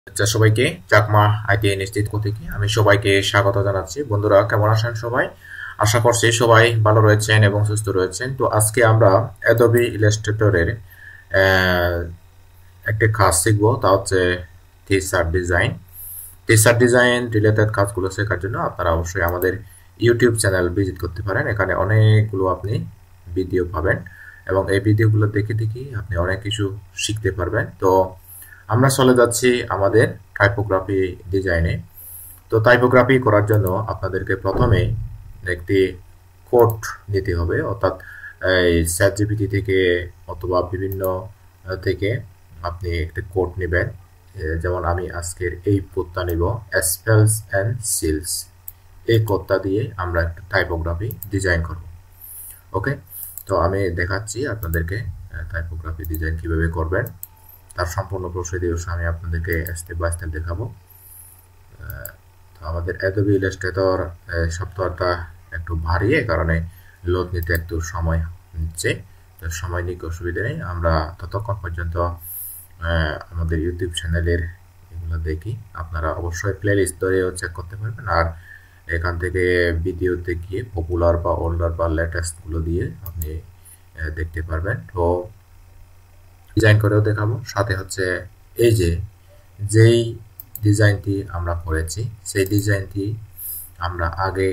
আচ্ছা, সবাইকে Chakma IT institute থেকে আমি সবাইকে স্বাগত জানাচ্ছি। বন্ধুরা, কেমন আছেন সবাই? আশা করছি সবাই ভালো রয়েছেন এবং সুস্থ রয়েছেন। তো আজকে আমরা অ্যাডোবি ইলাস্ট্রেটরের একটা কাজ শিখবো, তা হচ্ছে t-shirt design. T-shirt design related কাজগুলো শেখার জন্য আপনারা অবশ্যই আমাদের ইউটিউব চ্যানেল ভিজিট করতে পারেন। এখানে অনেকগুলো আপনি ভিডিও পাবেন এবং এই ভিডিওগুলো দেখে দেখে আপনি অনেক কিছু শিখতে পারবেন। তো আমরা চলে যাচ্ছি আমাদের টাইপোগ্রাফি ডিজাইনে। তো টাইপোগ্রাফি করার জন্য আপনাদেরকে প্রথমে একটি কোড নিতে হবে, অর্থাৎ এই চ্যাটজিপিটি থেকে অথবা বিভিন্ন থেকে আপনি একটি কোড নেবেন। যেমন আমি আজকের এই কোডটা নিব, স্পেলস অ্যান্ড সিলস। এই কোডটা দিয়ে আমরা একটা টাইপোগ্রাফি ডিজাইন করব। ওকে, তো আমি দেখাচ্ছি আপনাদেরকে টাইপোগ্রাফি ডিজাইন কিভাবে করবেন। তার সম্পূর্ণ প্রসিডিউর আমি আপনাদেরকে স্টেপ বাই স্টেপ দেখাবো। তো আমাদের অ্যাডোবি ইলাস্ট্রেটর সফটওয়্যারটা একটু ভারী, এই কারণে লোড নিতে একটু সময় নিচ্ছে। তো সময় নিয়ে অসুবিধা নেই, আমরা ততক্ষণ পর্যন্ত আমাদের ইউটিউব চ্যানেলের এগুলো দেখি। আপনারা অবশ্যই প্লে লিস্ট ধরেও চেক করতে পারবেন, আর এখান থেকে ভিডিওতে গিয়ে পপুলার বা ওল্ডার বা লেটেস্টগুলো দিয়ে আপনি দেখতে পারবেন। তো ডিজাইন করেও দেখাবো, সাথে হচ্ছে এই যেই ডিজাইনটি আমরা করেছি সেই ডিজাইনটি আমরা আগে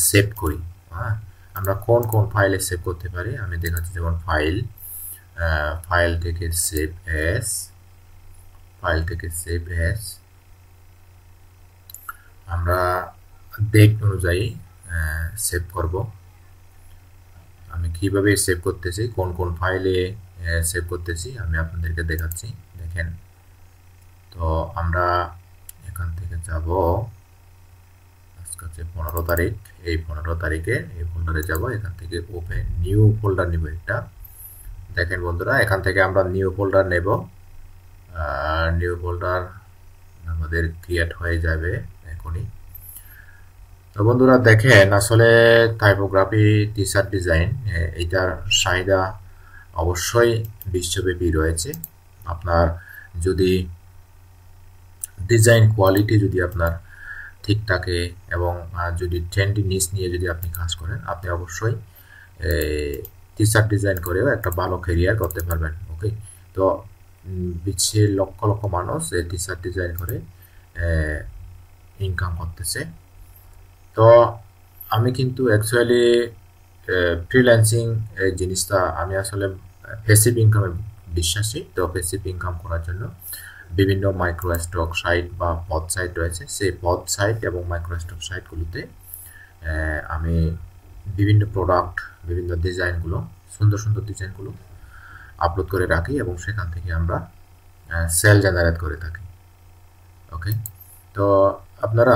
সেভ করি। হ্যাঁ, আমরা কোন কোন ফাইলে সেভ করতে পারি আমি দেখাচ্ছি। যেমন ফাইল থেকে সেভ অ্যাজ আমরা ডেট অনুযায়ী সেভ করব। আমি কিভাবে সেভ করতেছি, কোন কোন ফাইলে সেভ করতেছি আমি আপনাদেরকে দেখাচ্ছি। দেখেন, তো আমরা এখান থেকে যাব, আজকে হচ্ছে 15 তারিখ। এই 15 তারিখে এই ফোল্ডারে যাব, এখান থেকে ওপেন নিউ ফোল্ডার নিব একটা। দেখেন বন্ধুরা, এখান থেকে আমরা নিউ ফোল্ডার নেব। নিউ ফোল্ডার আমাদের ক্রিয়েট হয়ে যাবে এখনই। তো বন্ধুরা দেখেন, আসলে টাইপোগ্রাফি টি-শার্ট ডিজাইন এইটার চাহিদা অবশ্যই বিশ্বব্যাপী রয়েছে। আপনার যদি ডিজাইন কোয়ালিটি যদি আপনার ঠিক থাকে এবং যদি ট্রেন্ডি নিচ নিয়ে যদি আপনি কাজ করেন, আপনি অবশ্যই টি-শার্ট ডিজাইন করেও একটা ভালো ক্যারিয়ার করতে পারবেন। ওকে, তো বিশ্বের লক্ষ লক্ষ মানুষ এই টি-শার্ট ডিজাইন করে ইনকাম করতেছে। তো আমি কিন্তু অ্যাকচুয়ালি ফ্রিল্যান্সিং এই জিনিসটা আমি আসলে প্যাসিভ ইনকামে বিশ্বাসী। তো প্যাসিভ ইনকাম করার জন্য বিভিন্ন মাইক্রো স্টক সাইট বা পদ সাইট রয়েছে। সেই পদ সাইট এবং মাইক্রো স্টক সাইটগুলোতে আমি বিভিন্ন প্রোডাক্ট, বিভিন্ন ডিজাইনগুলো, সুন্দর সুন্দর ডিজাইনগুলো আপলোড করে রাখি এবং সেখান থেকে আমরা সেল জেনারেট করে থাকি। ওকে, তো আপনারা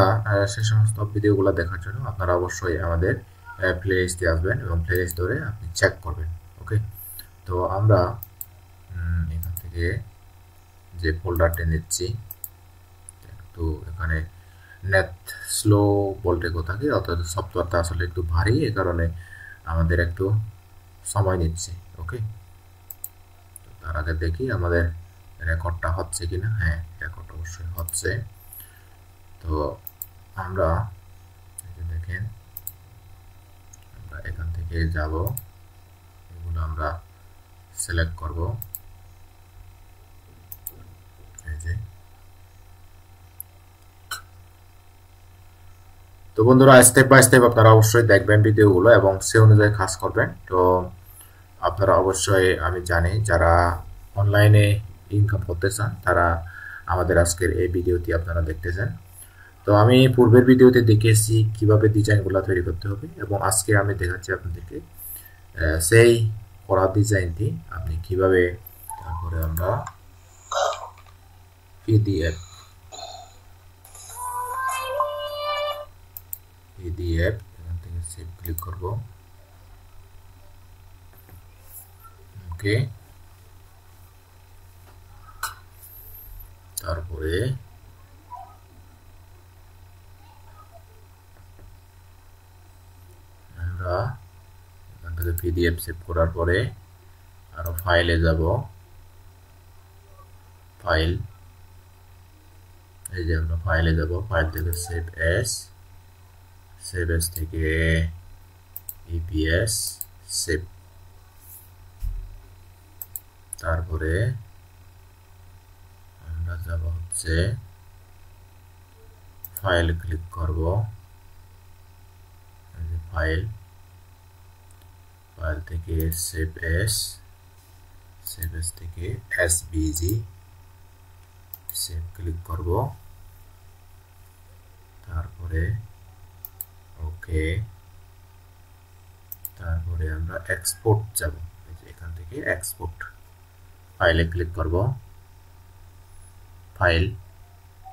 সে সমস্ত ভিডিওগুলো দেখার জন্য আপনারা অবশ্যই আমাদের প্লে লিস্টে আসবেন এবং প্লে লিস্ট ধরে আপনি চেক করবেন। ওকে, তো আমরা এখান থেকে যে ফোল্ডারটা নিচ্ছি, একটু এখানে নেট স্লো বলতে থাকে, অর্থাৎ সফটওয়্যারটা আসলে একটু ভারী, এই কারণে আমাদের একটু সময় নিচ্ছে। ওকে, তার আগে দেখি আমাদের রেকর্ডটা হচ্ছে কিনা। হ্যাঁ, রেকর্ড অবশ্যই হচ্ছে। তো আমরা দেখেন, আমরা এখান থেকে যাব, এগুলো আমরা সিলেক্ট করব। এই যে, তো বন্ধুরা স্টেপ বাই স্টেপ আপনারা অবশ্যই দেখবেন ভিডিওগুলো এবং সে অনুযায়ী কাজ করবেন। তো আপনারা অবশ্যই, আমি জানি যারা অনলাইনে ইনকাম করতে চান তারা আমাদের আজকের এই ভিডিওটি আপনারা দেখতে চান। তো আমি পূর্বের ভিডিওতে দেখিয়েছি কিভাবে ডিজাইনগুলো তৈরি করতে হবে এবং আজকে আমি দেখাচ্ছি আপনাদেরকে সেই করা ডিজাইনটি আপনি কিভাবে, তারপরে আমরা পিডিএফ এখান থেকে সেভ ক্লিক করব। ওকে, তারপরে আমরা এখান থেকে পিডিএফ সেভ করার পরে আরো ফাইলে যাব, ফাইল, এই যে আমরা ফাইলে যাব, ফাইল থেকে সেভ এস, সেভ এস থেকে ইপিএস সেভ, তারপরে আমরা যাব হচ্ছে ফাইল ক্লিক করব, ফাইল, ফাইল থেকে সেভ এস, সেভ এস থেকে এসভিজি সেভ ক্লিক করব, তারপরে ওকে, তারপরে আমরা এক্সপোর্ট যাব, এখান থেকে এক্সপোর্ট, ফাইলে ক্লিক করব, ফাইল,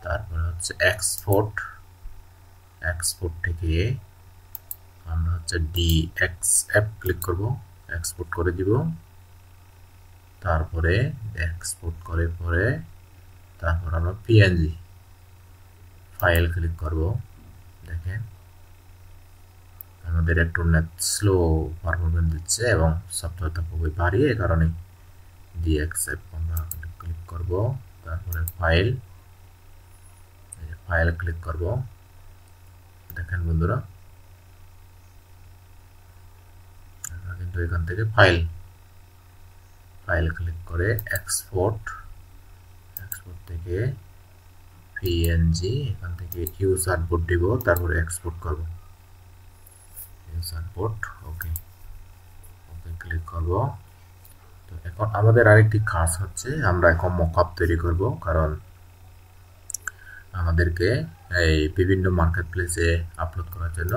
তারপরে হচ্ছে এক্সপোর্ট, এক্সপোর্ট থেকে আমরা হচ্ছে ডিএক্সএফ ক্লিক করব, এক্সপোর্ট করে দিব, তারপরে এক্সপোর্ট করে পরে তারপর আমরা পিএনজি ফাইল ক্লিক করব। দেখেন আমাদের একটু নেট স্লো পারফরমেন্স দিচ্ছে এবং সফটওয়্যারটা খুবই ভারী, এই কারণে ডিএক্সএফ আমরা ক্লিক করব, তারপরে ফাইল, ফাইল ক্লিক করব। দেখেন বন্ধুরা আমরা কিন্তু এখান থেকে ফাইল, ফাইল ক্লিক করে এক্সপোর্ট, এক্সপোর্ট থেকে পিএনজি, এখান থেকে ইউজার বোর্ড দিব, তারপরে এক্সপোর্ট করব, ইউজার বোর্ড, ওকে, ওকে ক্লিক করব। তো এখন আমাদের আরেকটি কাজ হচ্ছে আমরা এখন মকআপ তৈরি করব, কারণ আমাদেরকে এই বিভিন্ন মার্কেট প্লেসে আপলোড করার জন্য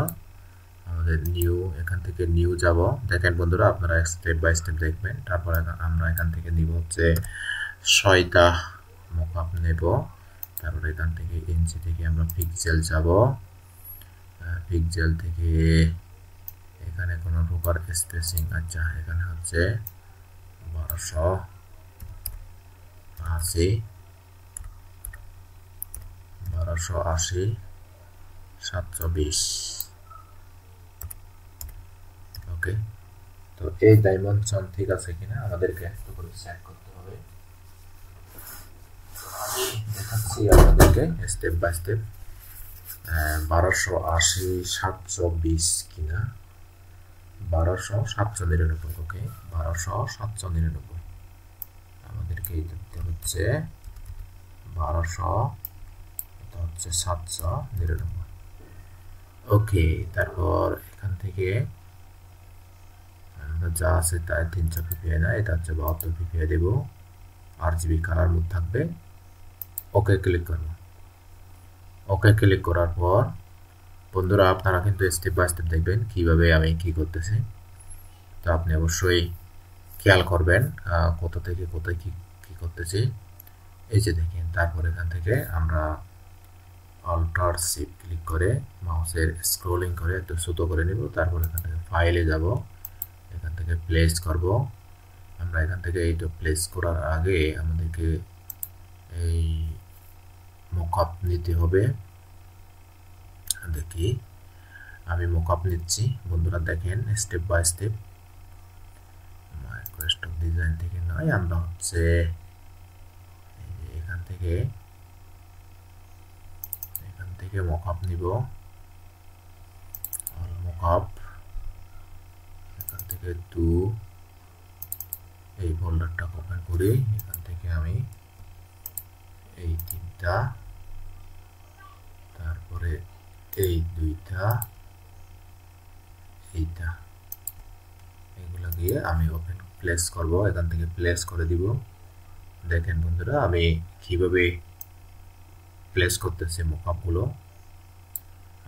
আমাদের নিউ, এখান থেকে নিউ যাব। দেখেন বন্ধুরা আপনারা স্টেপ বাই স্টেপ দেখবেন। তারপরে আমরা এখান থেকে নিব হচ্ছে 6টা মকআপ নেব, তারপরে এখান থেকে ইঞ্চি থেকে আমরা পিক্সেল যাব, পিক্সেল থেকে এখানে কোনো প্রকার স্পেসিং, আচ্ছা এখানে হচ্ছে 1280, 720, ওকে। তো এই ডাইমেনশন ঠিক আছে কিনা আমাদেরকে একটু করে চেক করতে হবে। আমি দেখাচ্ছি আপনাদেরকে স্টেপ বাই স্টেপ, 1280, 720 কিনা, 1200, 799, ওকে, 1200, 799 আমাদেরকে দেখতে হচ্ছে 1200, এটা হচ্ছে 799, ওকে। তারপর এখান থেকে আমরা যা আছে তাই 300 ppi না, এটা হচ্ছে 72 ppi দেব, RGB কালার মোড থাকবে, ওকে ক্লিক করব। ওকে ক্লিক করার পর বন্ধুরা আপনারা কিন্তু স্টেপ বাই স্টেপ দেখবেন কিভাবে আমি কি করতেছি। তো আপনি অবশ্যই খেয়াল করবেন কোথা থেকে কোথায় কি করতেছি। এই যে দেখেন, তারপর এখান থেকে আমরা অল্টার শিফট ক্লিক করে মাউসের স্ক্রলিং করে একটু ছোট করে নিব, তারপর এখান থেকে ফাইলে যাব, এখান থেকে প্লেস করব। আমরা এখান থেকে এইটা প্লেস করার আগে আমাদেরকে এই মকআপ নিতে হবে। দেখি আমি মকআপ নিচ্ছি বন্ধুরা, দেখেন step by step, microstock design থেকে নয়, আমরা হচ্ছে এখান থেকে মকআপ নিব, অল মকআপ, এখান থেকে এই ফোল্ডারটা ওপেন করি, এখান থেকে আমি এই 3টা, তারপরে এই 2টা, এইটা, এগুলা দিয়ে আমি ওপেন প্লেস করব, এখান থেকে প্লেস করে দিব। দেখেন বন্ধুরা আমি কিভাবে প্লেস করতেছি মকআপগুলো,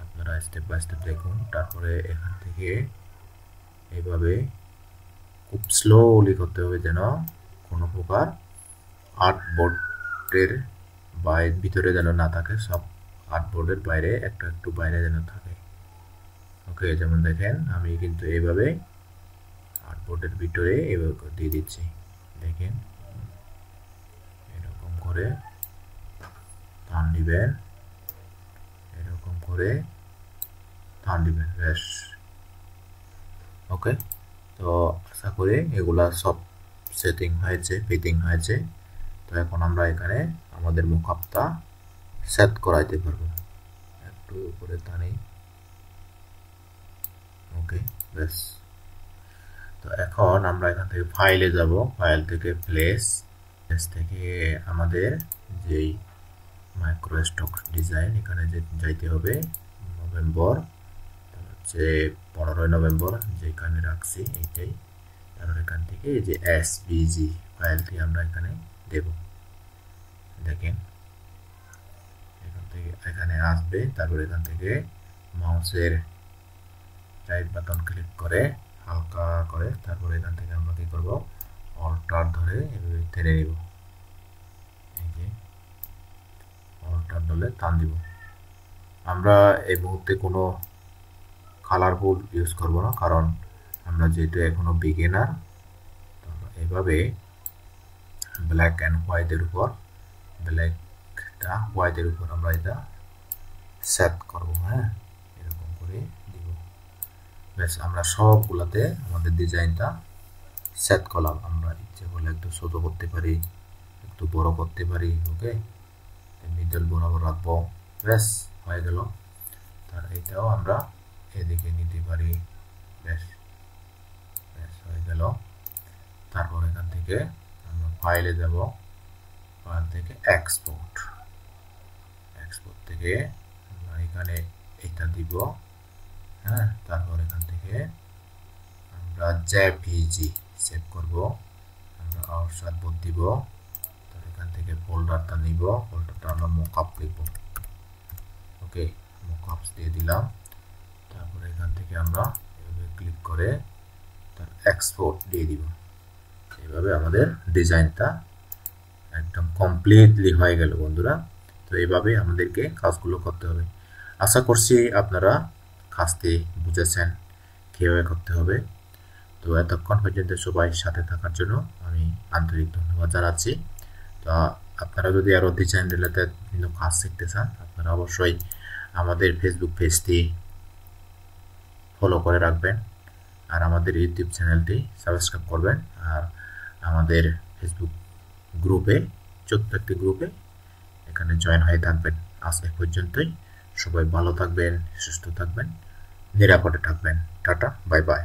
আপনারা স্টেপ বাই স্টেপ দেখুন। তারপরে এখান থেকে এইভাবে খুব স্লোলি করতে হবে, যেন কোনো প্রকার আর্টবোর্ডের ভিতরে যেন না থাকে, সব আর্টবোর্ডের বাইরে একটু একটু বাইরে যেন থাকে, ওকে। যেমন দেখেন আমি কিন্তু এইভাবে আর্টবোর্ডের ভিতরে এইভাবে দিয়ে দিচ্ছি, দেখেন এরকম করে টান দিবেন, এরকম করে টান দিবেন, বেশ, ওকে। তো আশা করি এগুলা সব সেটিং হয়েছে, ফিটিং হয়েছে। তো এখন আমরা এখানে আমাদের মকআপটা সেট করাইতে পারবো। একটু উপরে টানি, ওকে, ব্যাস। তো এখন আমরা এখান থেকে ফাইলে যাব, ফাইল থেকে প্লেস থেকে আমাদের যেই মাইক্রো স্টক ডিজাইন এখানে যাইতে হবে নভেম্বর, হচ্ছে 15 নভেম্বর যেখানে রাখছি এইটাই। তারপর এখান থেকে এই যে এসভিজি ফাইলটি আমরা এখানে দেব, দেখেন এখান থেকে এখানে আসবে। তারপর এখান থেকে মাউসের রাইট বাটন ক্লিক করে হালকা করে তারপর এখান থেকে আমরা কি করব, অল্টার ধরে এভাবে টেনে নিব, এই যে অল্টার ধরে টান দিব। আমরা এই মুহূর্তে কোনো কালারফুল ইউজ করব না, কারণ আমরা যেহেতু এখনো বিগিনার। এভাবে ব্ল্যাক অ্যান্ড হোয়াইটের উপর, ব্ল্যাকটা হোয়াইটের উপর আমরা এটা সেট করব। হ্যাঁ, এরকম করে দিব। ব্যাস, আমরা সবগুলাতে আমাদের ডিজাইনটা সেট করলাম। আমরা ইচ্ছে করলে একটু ছোট করতে পারি, একটু বড় করতে পারি, ওকে, মিডল বরাবর রাখবো, ব্যাস হয়ে গেল। তার এটাও আমরা এদিকে নিতে পারি, ব্যাস ব্যাস হয়ে গেল। তারপর এখান থেকে আমরা ফাইলে যাব, ফাইল থেকে এক্সপোর্ট, এক্সপোর্ট থেকে আমরা এখানে এটা দিব। হ্যাঁ, তারপর এখান থেকে আমরা জেপিজি সেভ করব, আমরা আউটসাইড দিব। তার এখান থেকে ফোল্ডারটা নিব, ফোল্ডারটা আমরা মকআপ লিখব, ওকে, মকআপস দিয়ে দিলাম। তারপরে এখান থেকে আমরা এভাবে ক্লিক করে তার এক্সপোর্ট দিয়ে দিব। এইভাবে আমাদের ডিজাইনটা একদম কমপ্লিটলি হয়ে গেল বন্ধুরা। তো এইভাবে আমাদেরকে কাজগুলো করতে হবে। আশা করছি আপনারা কাজটি বুঝেছেন কীভাবে করতে হবে। তো এতক্ষণ পর্যন্ত সবাই সাথে থাকার জন্য আমি আন্তরিক ধন্যবাদ জানাচ্ছি। তো আপনারা যদি আরও ডিজাইন রিলেটেড বিভিন্ন কাজ শিখতে চান, আপনারা অবশ্যই আমাদের ফেসবুক পেজটি ফলো করে রাখবেন, আর আমাদের ইউটিউব চ্যানেলটি সাবস্ক্রাইব করবেন, আর আমাদের ফেসবুক গ্রুপে, ছোট্ট একটি গ্রুপে এখানে জয়েন হয়ে থাকবেন। আজ এ পর্যন্তই। সবাই ভালো থাকবেন, সুস্থ থাকবেন, নিরাপদে থাকবেন। Tata, bye bye.